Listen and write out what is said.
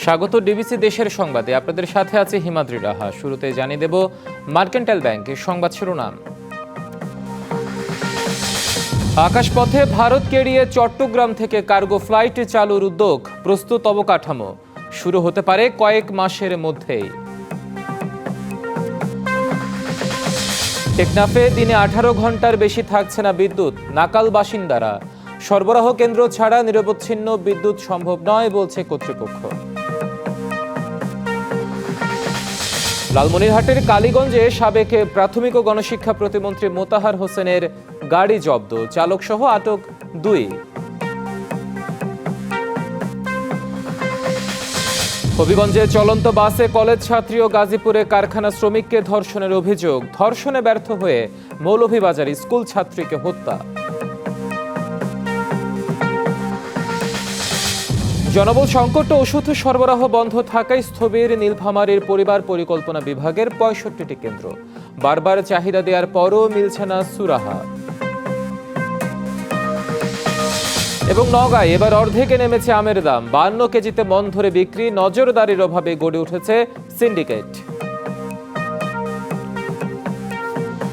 স্বাগত ডিবিসি দেশের সংবাদে আপনাদের সাথে আছে হিমাদ্রি রাহা। শুরুতে জানিয়ে দেব মার্কেন্টাইল ব্যাংকের সংবাদ শিরোনাম। আকাশপথে ভারতকে এড়িয়ে চট্টগ্রাম থেকে কার্গো ফ্লাইট চালুর উদ্যোগ, প্রস্তুত অবকাঠামো, শুরু হতে পারে কয়েক মাসের মধ্যেই। টেকনাফে দিনে 18 ঘন্টার বেশি থাকছে না বিদ্যুৎ, নাকাল বাসিন্দারা। সরবরাহ কেন্দ্র ছাড়া নিরবচ্ছিন্ন বিদ্যুৎ সম্ভব নয় বলছে কর্তৃপক্ষ। লালমনিরহাটের কালীগঞ্জে সাবেক প্রাথমিক ও গণশিক্ষা প্রতিমন্ত্রী মোতাহার হোসেনের গাড়ি জব্দ, চালক সহ আটক 2। হবিগঞ্জে চলন্ত বাসে কলেজ ছাত্রী ও গাজীপুরে কারখানা শ্রমিককে ধর্ষণের অভিযোগ, ধর্ষণে ব্যর্থ হয়ে মৌলভীবাজারে স্কুল ছাত্রীকে হত্যা। জনবল সংকট ও ওষুধ সরবরাহ বন্ধ থাকায় স্থবির নীলফামারীর পরিবার পরিকল্পনা বিভাগের 65টি কেন্দ্র। বারবার চাহিদা দেওয়ার পরও মিলছে না সুরাহা। এবং নওগাঁয় এবার অর্ধেকে নেমেছে আমের দাম, 52 কেজিতে মন ধরে বিক্রি, নজরদারির অভাবে গড়ে উঠেছে সিন্ডিকেট।